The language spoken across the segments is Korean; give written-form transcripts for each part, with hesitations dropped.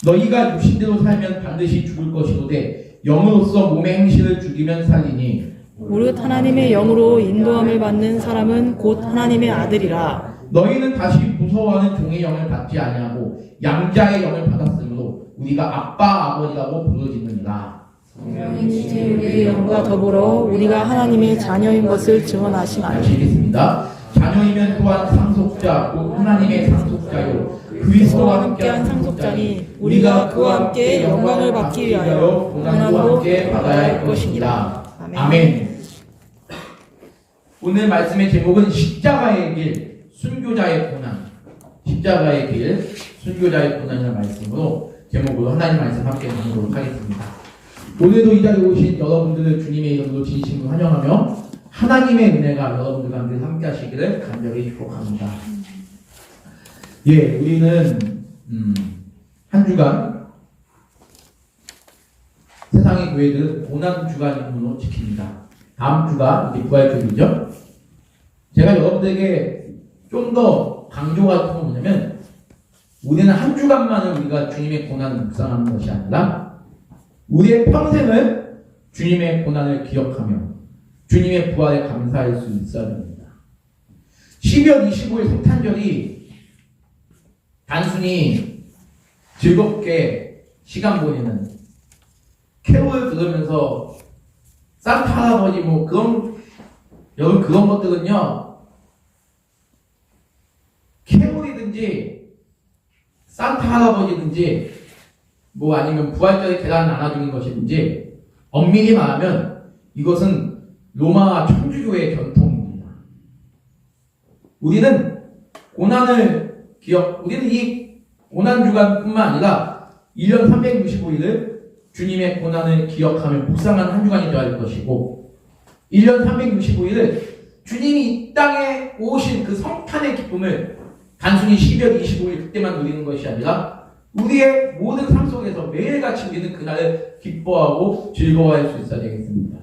너희가 육신대로 살면 반드시 죽을 것이로되 영으로서 몸의 행실을 죽이면 살리니 오롯 하나님의 영으로 인도함을 받는 사람은 곧 하나님의 아들이라. 너희는 다시 무서워하는 종의 영을 받지 아니하고 양자의 영을 받았으므로 우리가 아빠 아버지라고 부르짖느니라. 성령이신 우리의 영과 더불어 우리가 하나님의 자녀인 것을 증언하시나니. 다시 읽겠습니다. 자녀이면 또한 상속자 곧 하나님의 상속자요 그리스도와 함께한 상속자니 우리가 그와 함께 영광을 받기 위하여 고난도 함께 받아야 할 것입니다. 아멘. 오늘 말씀의 제목은 십자가의 길, 순교자의 고난. 십자가의 길, 순교자의 고난이라는 말씀으로 제목으로 하나님 말씀 함께 나누도록 하겠습니다. 오늘도 이 자리에 오신 여러분들을 주님의 이름으로 진심으로 환영하며 하나님의 은혜가 여러분들과 늘 함께 하시기를 간절히 축복합니다. 예, 우리는 한 주간 세상의 교회들은 고난 주간으로 지킵니다. 다음 주가 이제 부활주일이죠. 제가 여러분들에게 좀 더 강조가 되는 건 뭐냐면 우리는 한 주간만을 우리가 주님의 고난을 묵상하는 것이 아니라 우리의 평생을 주님의 고난을 기억하며 주님의 부활에 감사할 수 있어야 됩니다. 12월 25일 성탄절이 단순히 즐겁게 시간 보내는 캐롤을 들으면서 산타 할아버지 뭐 여러분 그런 것들은요 캐롤이든지 산타 할아버지든지 뭐 아니면 부활절에 계란 나눠주는 것이든지 엄밀히 말하면 이것은 로마 천주교의 전통입니다. 우리는 우리는 이 고난주간뿐만 아니라 1년 365일을 주님의 고난을 기억하며 묵상하는 한 주간이 되어야 할 것이고 1년 365일을 주님이 이 땅에 오신 그 성탄의 기쁨을 단순히 12월 25일 그때만 누리는 것이 아니라 우리의 모든 삶 속에서 매일같이 우리는 그날을 기뻐하고 즐거워할 수 있어야 되겠습니다.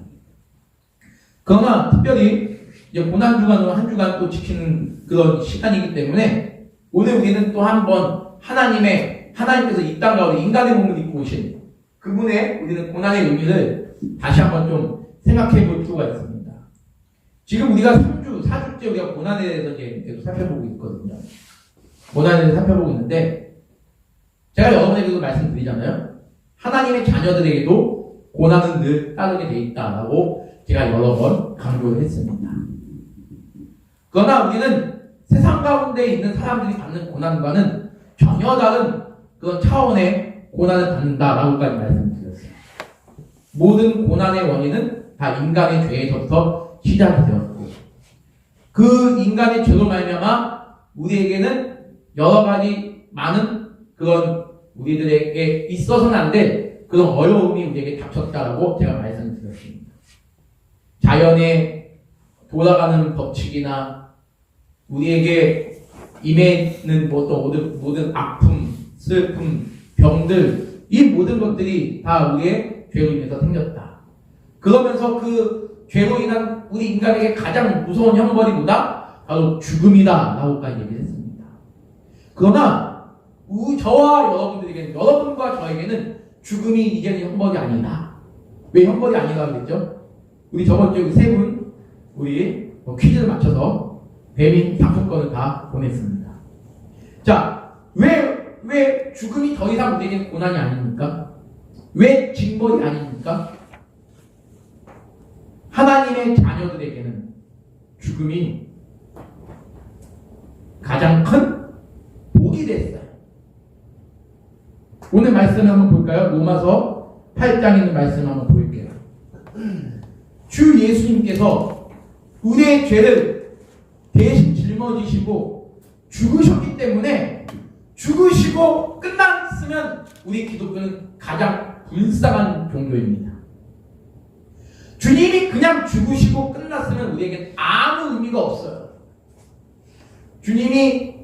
그러나 특별히 이제 고난주간으로 한 주간 또 지키는 그런 시간이기 때문에 오늘 우리는 또 한 번 하나님께서 이 땅 가운데 인간의 몸을 입고 오신 그분의 우리는 고난의 의미를 다시 한번 좀 생각해 볼 필요가 있습니다. 지금 우리가 3주, 4주째 우리가 고난에 대해서 이제 계속 살펴보고 있거든요. 고난에 대해서 살펴보고 있는데 제가 여러분에게도 말씀드리잖아요. 하나님의 자녀들에게도 고난은 늘 따르게 돼 있다라고 제가 여러 번 강조를 했습니다. 그러나 우리는 세상 가운데 있는 사람들이 받는 고난과는 전혀 다른 그런 차원의 고난을 받는다라고까지 말씀드렸어요. 모든 고난의 원인은 다 인간의 죄에서부터 시작이 되었고 그 인간의 죄로 말미암아 우리에게는 여러 가지 많은 그런 우리들에게 있어서는 안 될 그런 어려움이 우리에게 닥쳤다라고 제가 말씀드렸습니다. 자연의 돌아가는 법칙이나 우리에게 임해있는 모든 아픔, 슬픔, 병들 이 모든 것들이 다 우리의 죄로 인해서 생겼다. 그러면서 그 죄로 인한 우리 인간에게 가장 무서운 형벌이보다 바로 죽음이다 라고까지 얘기를 했습니다. 그러나 저와 여러분과 저에게는 죽음이 이제는 형벌이 아니다. 왜 형벌이 아니라고 그랬죠? 우리 저번 주에 세 분 우리 퀴즈를 맞춰서 배민 상품권을 다 보냈습니다. 자, 왜 죽음이 더 이상 우리에게 고난이 아닙니까? 왜 징벌이 아닙니까? 하나님의 자녀들에게는 죽음이 가장 큰 복이 됐어요. 오늘 말씀을 한번 볼까요? 로마서 8장에 있는 말씀을 한번 볼게요. 주 예수님께서 우리의 죄를 대신 짊어지시고 죽으셨기 때문에 죽으시고 끝났으면 우리 기독교는 가장 불쌍한 종교입니다. 주님이 그냥 죽으시고 끝났으면 우리에게 아무 의미가 없어요. 주님이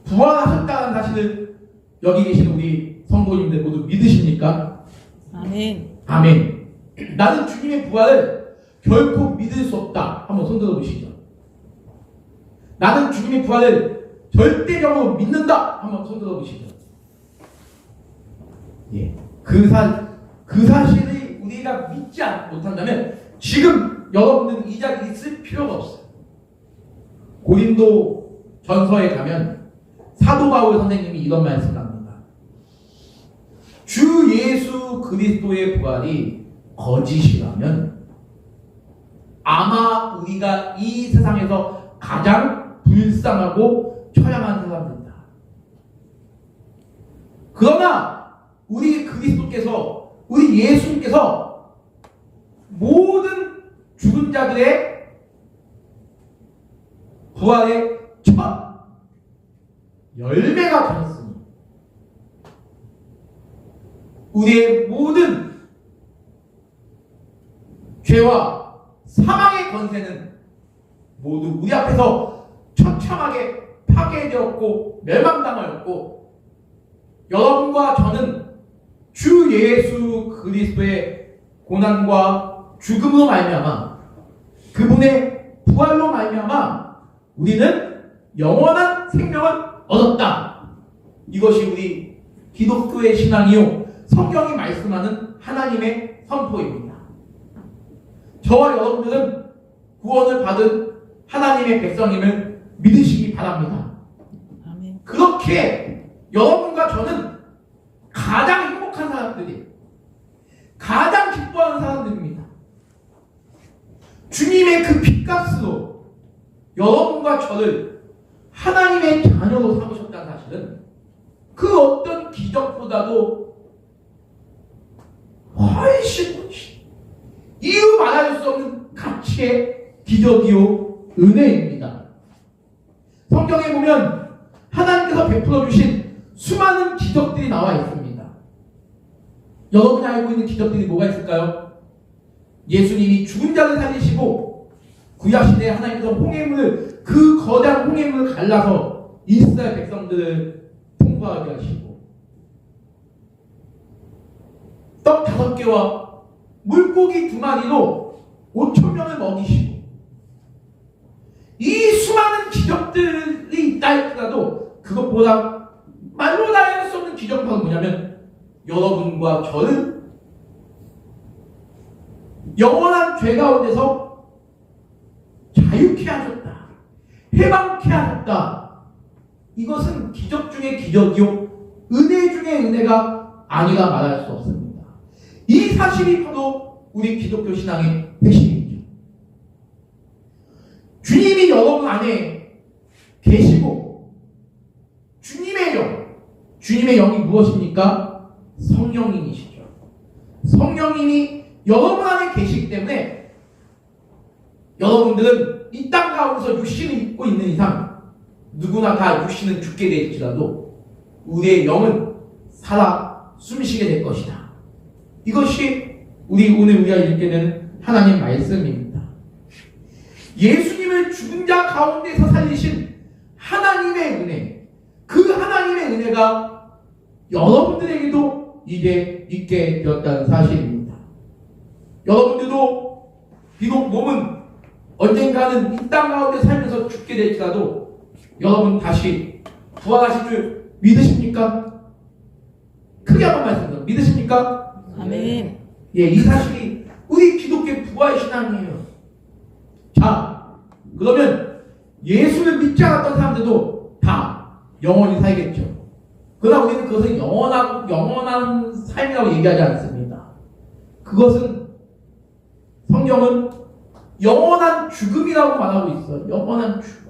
부활하셨다는 사실을 여기 계신 우리 성도님들 모두 믿으십니까? 아멘. 아멘. 나는 주님의 부활을 결코 믿을 수 없다. 한번 손 들어보시죠. 나는 주님의 부활을 절대적으로 믿는다. 한번 손 들어보시죠. 예. 그 사실을 우리가 믿지 못한다면 지금 여러분들은 이 자리에 있을 필요가 없어요. 고린도 전서에 가면 사도 바울 선생님이 이런 말씀을 합니다. 주 예수 그리스도의 부활이 거짓이라면 아마 우리가 이 세상에서 가장 불쌍하고 처량한 사람들이다. 그러나 우리 그리스도께서, 우리 예수님께서 모든 죽은 자들의 부활의 첫 열매가 되었으니 우리의 모든 죄와 사망의 권세는 모두 우리 앞에서 처참하게 파괴되었고 멸망당하였고, 여러분과 저는 주 예수 그리스도의 고난과 죽음으로 말미암아 그분의 부활로 말미암아 우리는 영원한 생명을 얻었다. 이것이 우리 기독교의 신앙이요 성경이 말씀하는 하나님의 선포입니다. 저와 여러분들은 구원을 받은 하나님의 백성임을 믿으시기 바랍니다. 아멘. 그렇게 여러분과 저는 가장 행복한 사람들이, 가장 기뻐하는 사람들입니다. 주님의 그 핏값으로 여러분과 저를 하나님의 자녀로 삼으셨다는 사실은 그 어떤 기적보다도 훨씬 이루 말할 수 없는 가치의 기적이요 은혜입니다. 성경에 보면 하나님께서 베풀어 주신 수많은 기적들이 나와 있습니다. 여러분이 알고 있는 기적들이 뭐가 있을까요? 예수님이 죽은 자를 살리시고 구약시대에 하나님께서 홍해물을, 그 거대한 홍해물을 갈라서 이스라엘 백성들을 통과하게 하시고, 떡 5개와 물고기 2마리로 5,000명을 먹이시고, 이 수많은 기적들이 있다 할지라도 그것보다 말로 다 할 수 없는 기적은 뭐냐면 여러분과 저를 영원한 죄 가운데서 자유케 하셨다, 해방케 하셨다. 이것은 기적 중의 기적이요 은혜 중의 은혜가 아니라 말할 수 없습니다. 이 사실이 바로 우리 기독교 신앙의 핵심이죠. 주님이 여러분 안에 계시고 주님의 영이 무엇입니까? 성령님이시죠. 성령님이 여러분 안에 계시기 때문에 여러분들은 이 땅 가운데서 육신을 입고 있는 이상 누구나 다 육신은 죽게 될지라도 우리의 영은 살아 숨쉬게 될 것이다. 이것이 우리가 읽게 되는 하나님 말씀입니다. 예수님을 죽은 자 가운데서 살리신 하나님의 은혜, 그 하나님의 은혜가 여러분들에게도 이제 있게 되었다는 사실입니다. 여러분들도 비록 몸은 언젠가는 이 땅 가운데 살면서 죽게 될지라도 여러분 다시 부활하실 줄 믿으십니까? 크게 한번 말씀드립니다. 믿으십니까? 아멘. 예, 이 사실이 우리 기독교의 부활 신앙이에요. 자, 그러면 예수를 믿지 않았던 사람들도 다 영원히 살겠죠. 그러나 우리는 그것을 영원한 삶이라고 얘기하지 않습니다. 그것은 성경은 영원한 죽음이라고 말하고 있어요. 영원한 죽음.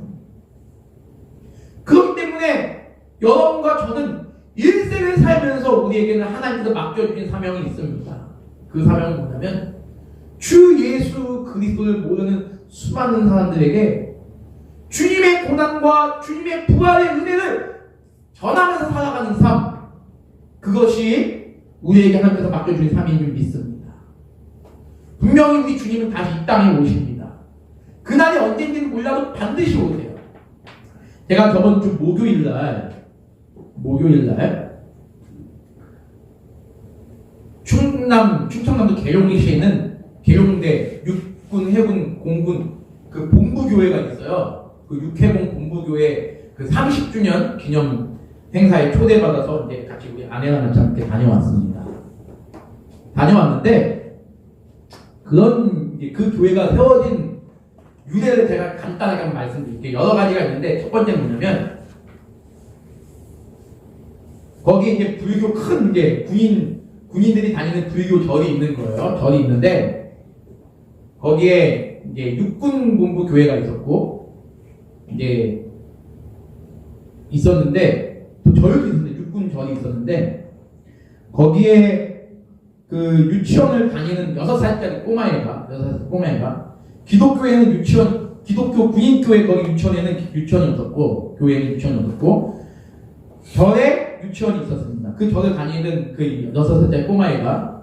그렇기 때문에 여러분과 저는 1세를 살면서 우리에게는 하나님께서 맡겨주신 사명이 있습니다. 그 사명은 뭐냐면 주 예수 그리스도를 모르는 수많은 사람들에게 주님의 고난과 주님의 부활의 은혜를 전하면서 살아가는 삶, 그것이 우리에게 하나님께서 맡겨주신 삶인 줄 믿습니다. 분명히 우리 주님은 다시 이 땅에 오십니다. 그날이 언제인지는 몰라도 반드시 오세요. 제가 저번 주 목요일날 충청남도 계룡시에 있는 계룡대 육군 해군 공군 그 본부교회가 있어요. 그 육해공 본부교회 그 30주년 기념 행사에 초대받아서 이제 같이 우리 아내랑 같이 함께 다녀왔습니다. 다녀왔는데 그 교회가 세워진 유래를 제가 간단하게 한번 말씀드릴게요. 여러 가지가 있는데 첫 번째는 뭐냐면 거기에 이제 불교 큰 이제 군인들이 다니는 불교 절이 있는 거예요. 절이 있는데 거기에 이제 육군 본부 교회가 있었고 이제 있었는데 또 절도 있었는데 육군 절이 있었는데 거기에 그 유치원을 다니는 6살짜리 꼬마애가 기독교에는 유치원 기독교 군인교회 거기 유치원에는 유치원이 없었고 교회에는 유치원이 없었고 절에 유치원이 있었습니다. 그 절을 다니는 그 6살짜리 꼬마애가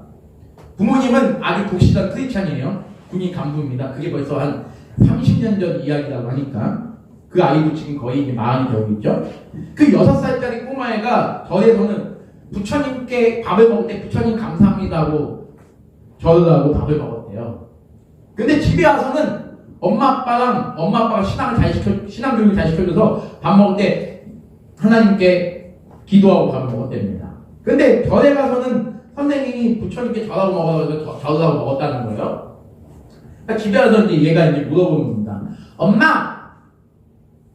부모님은 아주 독실한 크리스찬이에요. 군인 간부입니다. 그게 벌써 한 30년 전 이야기라고 하니까 그 아이도 지금 거의 이제 40이 되고 있죠. 그 6살짜리 꼬마애가 절에서는 부처님께 밥을 먹을 때 부처님 감사합니다 하고 절을 하고 밥을 먹었대요. 근데 집에 와서는 엄마 아빠가 신앙교육을 잘 시켜줘서 밥 먹을 때 하나님께 기도하고 밥을 먹었답니다. 근데 절에 가서는 선생님이 부처님께 절하고 먹어서 절을 하고 먹었다는 거예요. 그러니까 집에 와서 이제 얘가 이제 물어보는 겁니다. 엄마,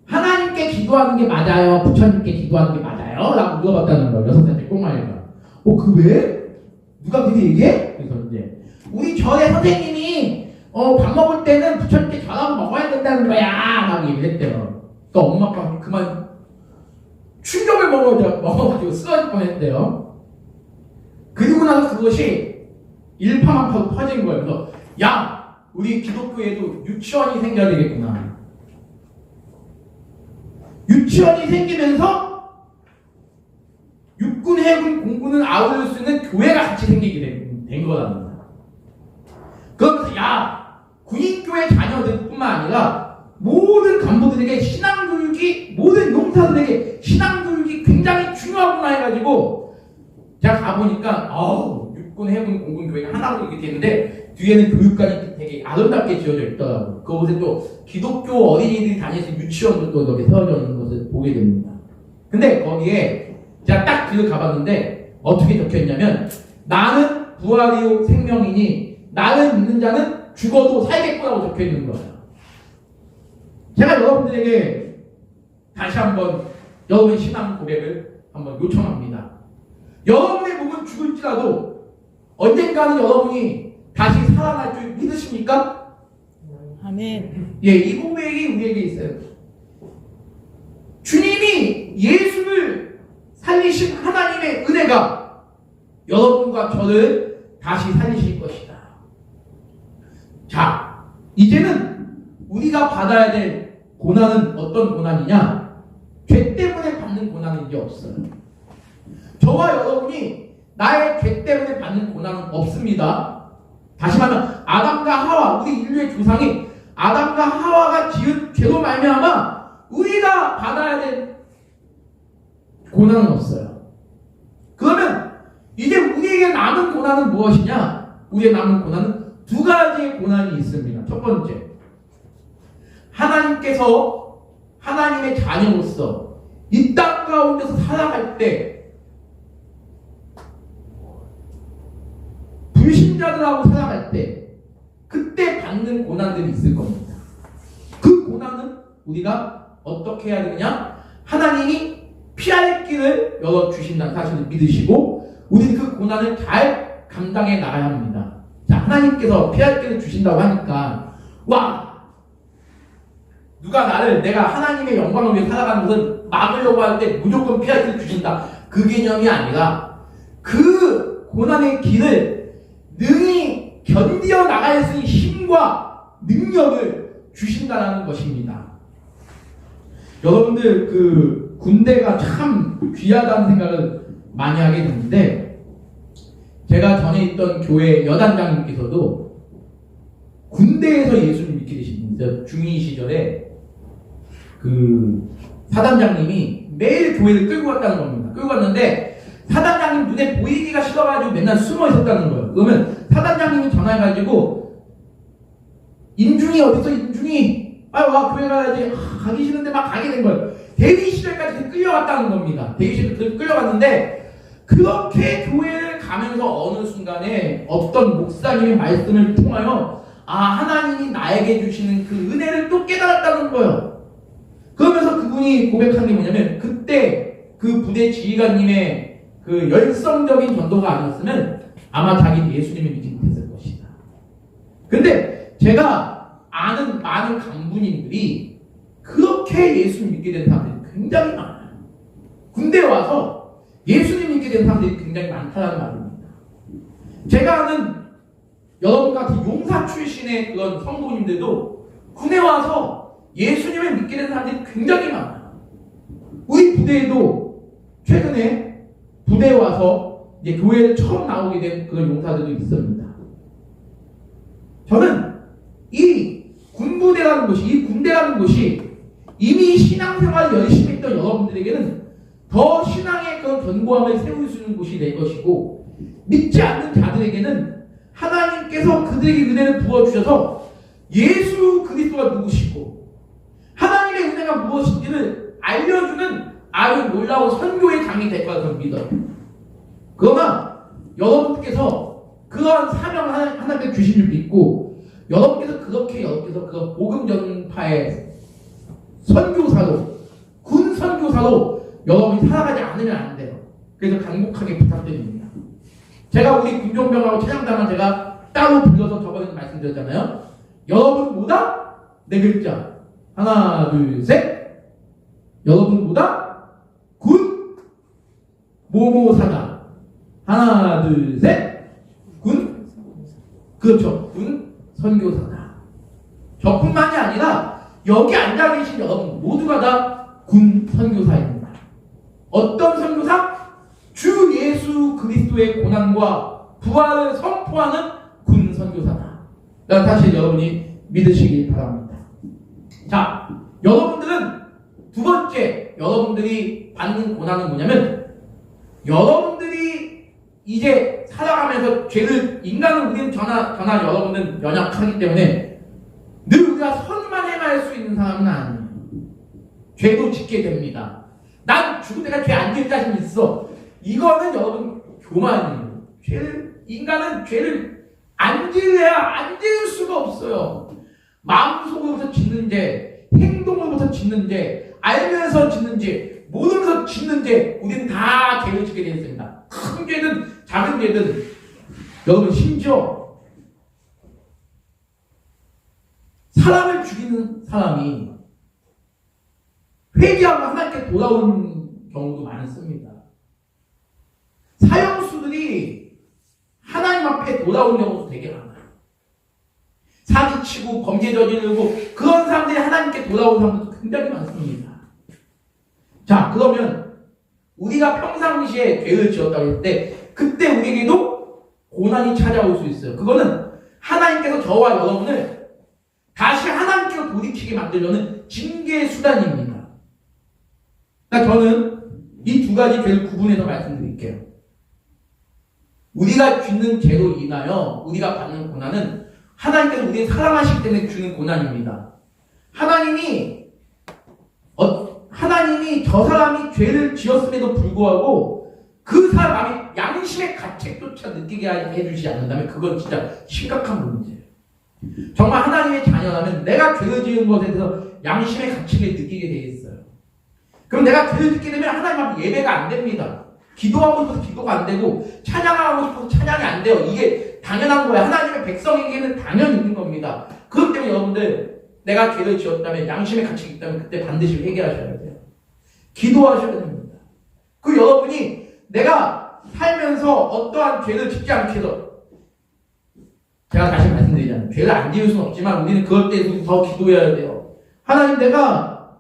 하나님께 기도하는 게 맞아요? 부처님께 기도하는 게 맞아요? 라고 물어봤다는 거예요. 6살짜리 꼬마애가. 그 왜? 누가 그렇게 얘기해? 그래서 이제 우리 절의 선생님이 밥 먹을 때는 부처님께 절하고 먹어야 된다는 거야 라고 얘기를 했대요. 또 엄마 아빠가 그만 충격을 먹어가지고 쓰러질 뻔했대요. 그리고 나서 그것이 일파만파로 퍼진 거예요. 그래서 야, 우리 기독교에도 유치원이 생겨야 되겠구나. 유치원이 생기면서 육군, 해군, 공군을 아우를 수 있는 교회가 같이 생기게 된 거랍니다. 그러면서 야, 군인교회 자녀들뿐만 아니라 모든 간부들에게 신앙교육이, 모든 용사들에게 신앙교육이 굉장히 중요하구나 해가지고 제가 가보니까 육군, 해군, 공군 교회가 하나로 이렇게 되는데 뒤에는 교육관이 되게 아름답게 지어져 있더라고요. 그곳에 또 기독교 어린이들이 다닐 수 있는 유치원도 또 이렇게 세워져 있는 것을 보게 됩니다. 근데 거기에 제가 딱 뒤를 가봤는데 어떻게 적혀있냐면 나는 부활이요 생명이니 나를 믿는 자는 죽어도 살겠구라고 적혀있는 거예요. 제가 여러분들에게 다시 한번 여러분의 신앙 고백을 한번 요청합니다. 여러분의 몸은 죽을지라도 언젠가는 여러분이 다시 살아날 줄 믿으십니까? 아멘. 예, 이 고백이 우리에게 있어요. 주님이 예수를 살리신 하나님의 은혜가 여러분과 저를 다시 살리실 것이다. 자, 이제는 우리가 받아야 될 고난은 어떤 고난이냐? 죄 때문에 받는 고난은 이제 없어요. 저와 여러분이 나의 죄 때문에 받는 고난은 없습니다. 다시 말하면 아담과 하와, 우리 인류의 조상이 아담과 하와가 지은 죄로 말미암아 우리가 받아야 될 고난은 없어요. 그러면 이제 우리에게 남은 고난은 무엇이냐? 우리의 남은 고난은 두 가지의 고난이 있습니다. 첫 번째, 하나님께서 하나님의 자녀로서 이 땅 가운데서 살아갈 때 불신자들하고 살아갈 때 그때 받는 고난들이 있을 겁니다. 그 고난은 우리가 어떻게 해야 되느냐? 하나님이 피할 길을 열어주신다는 사실을 믿으시고 우리는 그 고난을 잘 감당해 나가야 합니다. 자, 하나님께서 피할 길을 주신다고 하니까 와, 누가 내가 하나님의 영광을 위해 살아가는 것은 막으려고 할 때 무조건 피할 길을 주신다, 그 개념이 아니라 그 고난의 길을 능히 견디어 나갈 수 있는 힘과 능력을 주신다는 것입니다. 여러분들 그 군대가 참 귀하다는 생각을 많이 하게 되는데 제가 전에 있던 교회 여단장님께서도 군대에서 예수를 믿게 되신 분이세요. 중위 시절에 그 사단장님이 매일 교회를 끌고 갔다는 겁니다. 끌고 갔는데 사단장님 눈에 보이기가 싫어가지고 맨날 숨어 있었다는 거예요. 그러면 사단장님이 전화해가지고 인중이 어딨어? 인중이 와 교회 가야지. 가기 싫은데 막 가게 된 거예요. 대리 시절까지 끌려갔다는 겁니다. 대리 시절 끌려갔는데 그렇게 교회를 가면서 어느 순간에 어떤 목사님의 말씀을 통하여 하나님이 나에게 주시는 그 은혜를 또 깨달았다는 거예요. 그러면서 그분이 고백한 게 뭐냐면 그때 그 부대 지휘관님의 그 열성적인 전도가 아니었으면 아마 자기는 예수님을 믿지 못했을 것이다. 근데 제가 아는 많은 강부님들이 그렇게 예수님 믿게 된 사람들이 굉장히 많아요. 군대 와서 예수님 믿게 된 사람들이 굉장히 많다는 말입니다. 제가 아는 여러분 같은 용사 출신의 그런 성도님들도 군에 와서 예수님을 믿게 된 사람들이 굉장히 많아요. 우리 부대에도 최근에 부대에 와서 이제 교회를 처음 나오게 된 그런 용사들도 있습니다. 저는 이 군부대라는 곳이, 이 군대라는 곳이 이미 신앙생활을 열심히 했던 여러분들에게는 더 신앙의 그런 견고함을 세울 수 있는 곳이 될 것이고, 믿지 않는 자들에게는 하나님께서 그들에게 은혜를 부어주셔서 예수 그리스도가 누구시고 하나님의 은혜가 무엇인지를 알려주는 아주 놀라운 선교의 장이 될 거라고 믿어요. 그러나 여러분께서 그러한 사명을 하나님께 주신 줄 믿고 여러분께서 여러분께서 그 복음 전파의 선교사로, 군 선교사로 여러분이 살아가지 않으면 안 돼요. 그래서 간곡하게 부탁드립니다. 제가 우리 군종병하고 차장단은 제가 따로 불러서 저번에 말씀드렸잖아요. 여러분보다 네 글자. 하나, 둘, 셋. 여러분보다 군 모모사다. 하나, 둘, 셋. 군, 그렇죠. 군 선교사다. 저뿐만이 아니라 여기 앉아 계신 여러분 모두가 다 군 선교사입니다. 어떤 선교사? 주 예수 그리스도의 고난과 부활을 선포하는 군 선교사다. 사실 여러분이 믿으시길 바랍니다. 자, 여러분들은 두 번째 여러분들이 받는 고난은 뭐냐면 여러분들이 이제 살아가면서 죄를 인간은 우리는 저나 여러분은 연약하기 때문에 늘 우리가 선만 행할 수 있는 사람은 아니에요. 죄도 짓게 됩니다. 난 죽을 때가 죄 안 지을 자신 있어. 이거는 여러분 교만이에요. 인간은 죄를 안 지어야 안 지을 수가 없어요. 마음속으로부터 짓는 죄, 행동으로부터 짓는 죄, 알면서 짓는 죄, 모르면서 짓는 죄, 우리는 다 죄를 짓게 되어 있습니다. 큰 죄든 작은 죄든. 여러분 심지어 사람을 죽이는 사람이 회개하고 하나님께 돌아오는 경우도 많습니다. 사형수들이 하나님 앞에 돌아오는 경우도 되게 많아요. 사기치고 범죄 저지르고 그런 사람들이 하나님께 돌아오는 사람들도 굉장히 많습니다. 자, 그러면 우리가 평상시에 죄를 지었다고 했을 때 그때 우리에게도 고난이 찾아올 수 있어요. 그거는 하나님께서 저와 여러분을 다시 하나님께로 돌이키게 만들려는 징계의 수단입니다. 그러니까 저는 이 두 가지 죄를 구분해서 말씀드릴게요. 우리가 짓는 죄로 인하여 우리가 받는 고난은 하나님께서 우리를 사랑하시기 때문에 주는 고난입니다. 하나님이 저 사람이 죄를 지었음에도 불구하고 그 사람이 양심의 가책조차 느끼게 해주지 않는다면 그건 진짜 심각한 문제예요. 정말 하나님의 자녀라면 내가 죄를 지은 것에 대해서 양심의 가책을 느끼게 되어 있어요. 그럼 내가 죄를 짓게 되면 하나님 앞에 예배가 안 됩니다. 기도하고 싶어서 기도가 안 되고 찬양하고 싶어서 찬양이 안 돼요. 이게 당연한 거예요. 하나님의 백성에게는 당연히 있는 겁니다. 그렇기 때문에 여러분들 내가 죄를 지었다면 양심의 가책이 있다면 그때 반드시 회개하셔야 돼요. 기도하셔야 됩니다. 그 여러분이 내가 살면서 어떠한 죄를 짓지 않게 해서 제가 다시 말씀드리자면 죄를 안 지을 수는 없지만 우리는 그럴 때 더 기도해야 돼요. 하나님 내가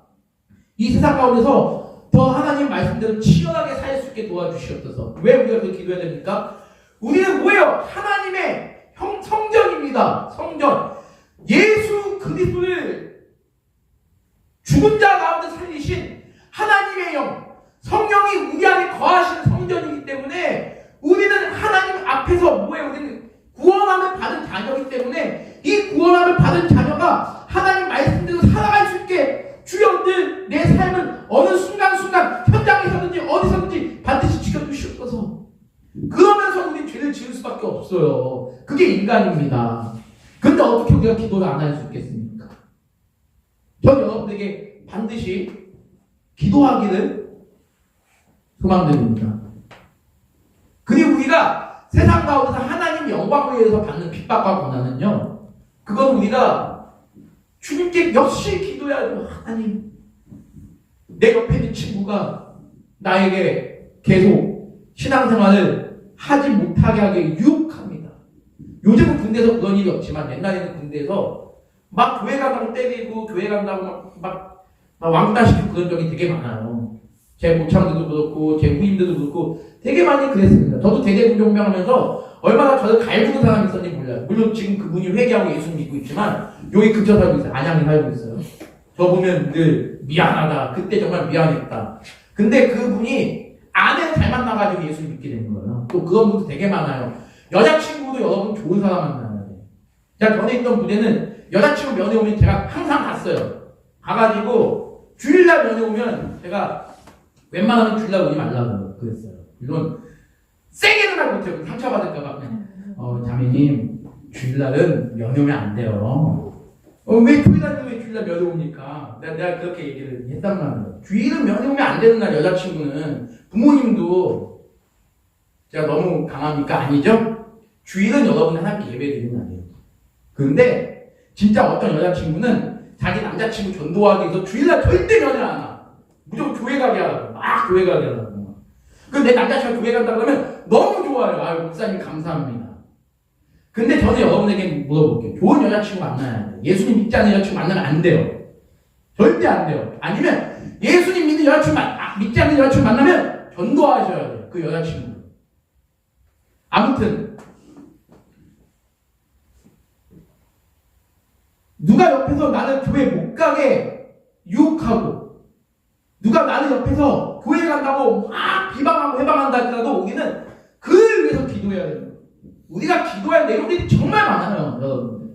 이 세상 가운데서 더 하나님 말씀대로 치열하게 살 수 있게 도와주시옵소서. 왜 우리가 그렇게 기도해야 됩니까? 우리는 뭐예요? 하나님의 성전입니다. 성전. 예수 그리스도를 죽은 자 가운데 살리신 하나님의 영, 성령이 우리 안에 거하시는 성전이기 때문에 우리는 하나님 앞에서 뭐예요? 우리는 구원함을 받은 자녀이기 때문에 이 구원함을 받은 자녀가 하나님 말씀대로 살아 인간입니다. 그런데 어떻게 우리가 기도를 안 할 수 있겠습니까? 전 여러분들에게 반드시 기도하기를 소망드립니다. 그리고 우리가 세상 가운데서 하나님 영광을 위해서 받는 핍박과 고난은요, 그건 우리가 주님께 역시 기도해야죠. 하나님, 내 옆에 있는 친구가 나에게 계속 신앙생활을 하지 못하게 하게 유혹합니다. 요즘은 군대에서 그런 일이 없지만 옛날에는 군대에서 막 교회 간다고 때리고 교회 간다고 막 왕따시키고 그런 적이 되게 많아요. 제 모창들도 그렇고 제 후임들도 그렇고 되게 많이 그랬습니다. 저도 대대군종병하면서 얼마나 저를 갈구는 사람이 있었는지 몰라요. 물론 지금 그분이 회개하고 예수 믿고 있지만 여기 근처 살고 있어요. 안양에 살고 있어요. 저 보면 늘 미안하다. 그때 정말 미안했다. 근데 그분이 아내를 잘 만나가지고 예수를 믿게 된 거예요. 또 그런 분도 되게 많아요. 여자친구도 여러분 좋은 사람 만나야 돼요. 제가 전에 있던 부대는 여자친구 면회 오면 제가 항상 갔어요. 가가지고 주일날 면회 오면 제가 웬만하면 주일날 오지 말라고 그랬어요. 물론 세게는 말 못해요. 상처받을까봐 그냥 자매님 주일날은 면회 오면 안 돼요. 왜 주일날 면회 옵니까? 내가 그렇게 얘기를 했단 말이에요. 주일은 면회 오면 안 되는 날 여자친구는 부모님도 제가 너무 강합니까? 아니죠? 주일은 여러분이 하나님께 예배드리는 날이에요. 그런데 진짜 어떤 여자친구는 자기 남자친구 전도하기 위해서 주일날 절대 면회 안 와. 무조건 교회 가게 하라고. 막 교회 가게 하라고. 근데 내 남자친구가 교회 간다 그러면 너무 좋아요. 아유, 목사님 감사합니다. 근데 저는 여러분에게 물어볼게요. 좋은 여자친구 만나야 돼요. 예수님 믿지 않는 여자친구 만나면 안 돼요. 절대 안 돼요. 아니면 예수님 믿는 여자친구 믿지 않는 여자친구 만나면 전도하셔야 돼요. 그 여자친구. 아무튼 누가 옆에서 나를 교회 못 가게 유혹하고 누가 나를 옆에서 교회 간다고 막 비방하고 해방한다 할지라도 우리는 그를 위해서 기도해야 돼요. 우리가 기도할 내용들이 정말 많아요, 여러분.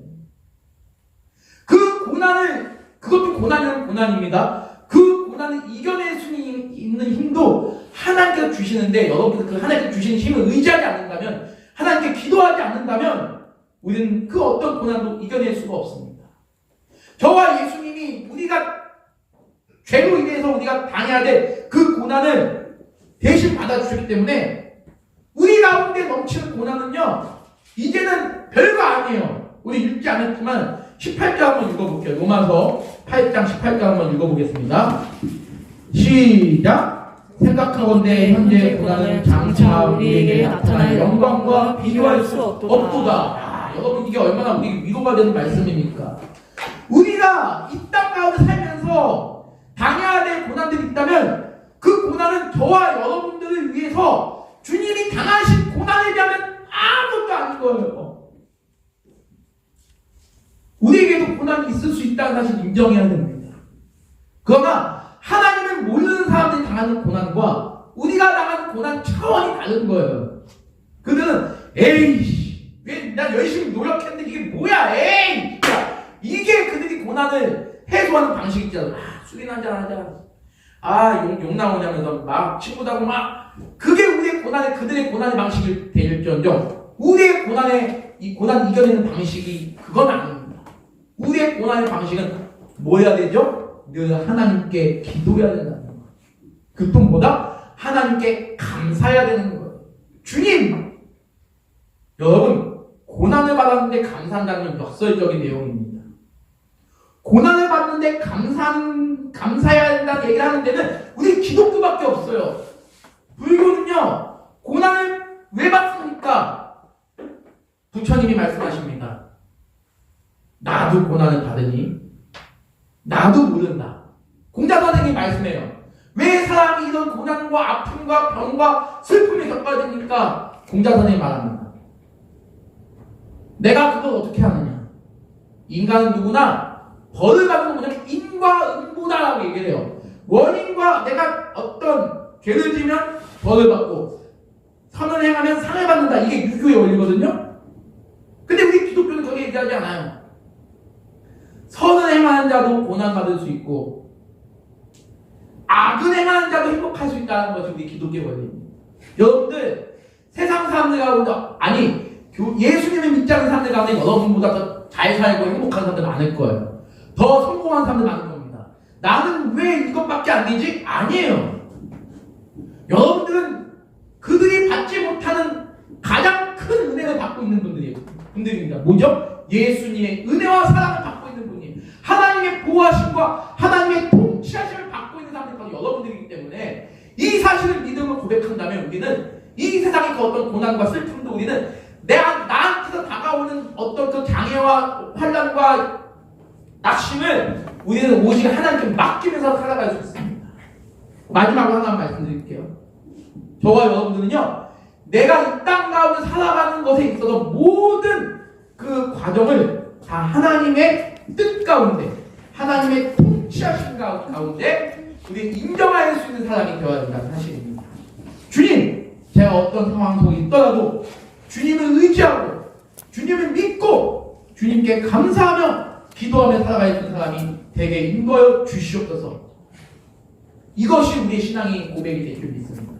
그 고난을, 그것도 고난은 고난입니다. 그 고난을 이겨낼 수 있는 힘도 하나님께서 주시는데 여러분들 그 하나님께서 주시는 힘을 의지하지 않는다면, 하나님께 기도하지 않는다면 우리는 그 어떤 고난도 이겨낼 수가 없습니다. 저와 예수님이 우리가 죄로 인해서 우리가 당해야 될 그 고난을 대신 받아주셨기 때문에 우리 가운데 넘치는 고난은요, 이제는 별거 아니에요. 우리 읽지 않았지만 18절 한번 읽어볼게요. 로마서 8장 18절 한번 읽어보겠습니다. 시작! 생각하건대 현재 고난은 장차 우리에게 나타날 영광과 비교할 수 없도다. 여러분 이게 얼마나 우리 위로가 되는 말씀입니까? 우리가 이 땅 가운데 살면서 당해야 될 고난들이 있다면 그 고난은 저와 여러분들을 위해서 주님이 당하신 고난에 비하면 아무것도 아닌 거예요. 우리에게도 고난이 있을 수 있다는 사실 인정해야 됩니다. 그러나 하나님을 모르는 사람들이 당하는 고난과 우리가 당하는 고난 차원이 다른 거예요. 그들은 에이씨 왜 난 열심히 노력했는데 이게 뭐야 에이 이게 그들이 고난을 해소하는 방식이 있잖아. 술이나 한잔 하자. 욕 나오냐면서 막 친구들하고 막 그게 우리의 고난의 그들의 고난의 방식이 될지언정 우리의 고난의 이 고난 이겨내는 방식이 그건 아닙니다. 우리의 고난의 방식은 뭐 해야 되죠? 늘 하나님께 기도해야 된다는 거예요. 그 또 뭐다? 하나님께 감사해야 되는 거예요. 주님! 여러분 고난을 받았는데 감사한다는 건 역설적인 내용입니다. 고난을 받는데 감사해야 된다는 얘기를 하는 데는 우리 기독교밖에 없어요. 불교는요, 고난을 왜 받습니까? 부처님이 말씀하십니다. 나도 고난을 받으니 나도 모른다. 공자선생님이 말씀해요. 왜 사람이 이런 고난과 아픔과 병과 슬픔이 겪어야 됩니까? 공자선생님이 말합니다. 내가 그걸 어떻게 하느냐? 인간은 누구나 벌을 받는 건 뭐냐면 인과 응보다라고 얘기를 해요. 원인과 내가 어떤 죄를 지면 벌을 받고 선을 행하면 상을 받는다. 이게 유교의 원리거든요. 근데 우리 기독교는 그렇게 얘기하지 않아요. 선을 행하는 자도 고난받을 수 있고 악을 행하는 자도 행복할 수 있다는 것이 우리 기독교의 원리입니다. 여러분들 세상 사람들 가운데 아니 예수님을 믿지 않는 사람들 가운데 여러분보다 더 잘 살고 행복한 사람들 많을 거예요. 더 성공한 사람들 많을 겁니다. 나는 왜 이것밖에 안 되지? 아니에요. 여러분들은 그들이 받지 못하는 가장 큰 은혜를 받고 있는 분들입니다. 뭐죠? 예수님의 은혜와 사랑을 받고 있는 분이, 하나님의 보호하심과 하나님의 통치하심을 받고 있는 사람들이 바로 여러분들이기 때문에 이 사실을 믿음으로 고백한다면 우리는 이 세상의 그 어떤 고난과 슬픔도 우리는 나한테서 다가오는 어떤 그 장애와 환난과 낙심을 우리는 오직 하나님께 맡기면서 살아갈 수 있습니다. 마지막으로 하나 말씀드릴게요. 저와 여러분들은요, 내가 이 땅 가운데 살아가는 것에 있어서 모든 그 과정을 다 하나님의 뜻 가운데, 하나님의 통치하심 가운데 우리 인정할 수 있는 사람이 되어야 된다는 사실입니다. 주님, 제가 어떤 상황 속에 있더라도 주님을 의지하고 주님을 믿고 주님께 감사하며 기도하며 살아갈 수 있는 사람이 되게 인도하여 주시옵소서. 이것이 우리의 신앙의 고백이 될 줄 믿습니다.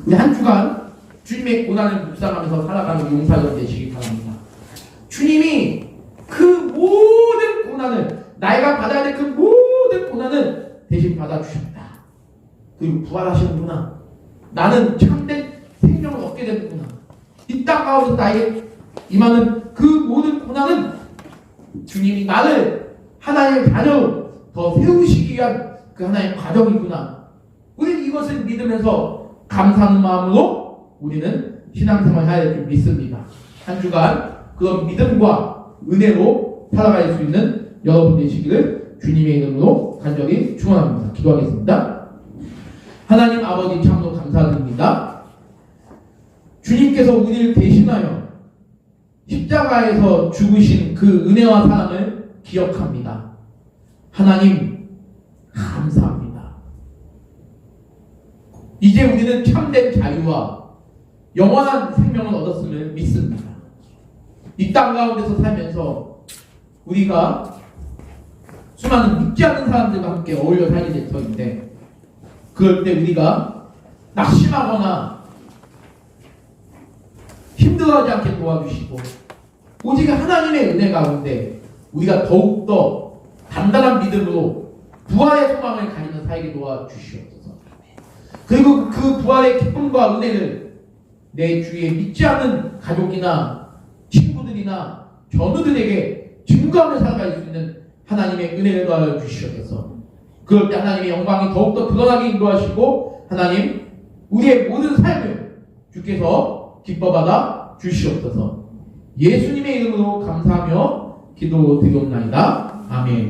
우리 한 주간 주님의 고난을 묵상하면서 살아가는 용사들 되시기 바랍니다. 주님이 그 모든 고난을, 나이가 받아야 될 그 모든 고난을 대신 받아주셨다. 그리고 부활하시는구나. 나는 참된 생명을 얻게 되는구나. 이 땅 가운데 나에게 임하는 그 모든 고난은 주님이 나를 하나님의 자녀로 더 세우시기 위한 그 하나의 과정이구나. 우리는 이것을 믿으면서 감사하는 마음으로 우리는 신앙생활을 해야 될 줄 믿습니다. 한 주간 그런 믿음과 은혜로 살아갈 수 있는 여러분 되시기를 주님의 이름으로 간절히 축원합니다. 기도하겠습니다. 하나님 아버지 참으로 감사드립니다. 주님께서 우리를 대신하여 십자가에서 죽으신 그 은혜와 사랑을 기억합니다. 하나님 감사합니다. 이제 우리는 참된 자유와 영원한 생명을 얻었음을 믿습니다. 이 땅 가운데서 살면서 우리가 수많은 믿지 않는 사람들과 함께 어울려 살게 될 터인데, 그럴 때 우리가 낙심하거나 힘들어하지 않게 도와주시고 오직 하나님의 은혜 가운데 우리가 더욱더 단단한 믿음으로 부활의 소망을 가지는 살게 도와주시옵소서. 그리고 그 부활의 기쁨과 은혜를 내 주위에 믿지 않는 가족이나 친구들이나 전우들에게 증거하며 살아갈 수 있는 하나님의 은혜를 더하여 주시옵소서. 그럴 때 하나님의 영광이 더욱더 드러나게 인도하시고 하나님 우리의 모든 삶을 주께서 기뻐받아 주시옵소서. 예수님의 이름으로 감사하며 기도드리옵나이다. 아멘.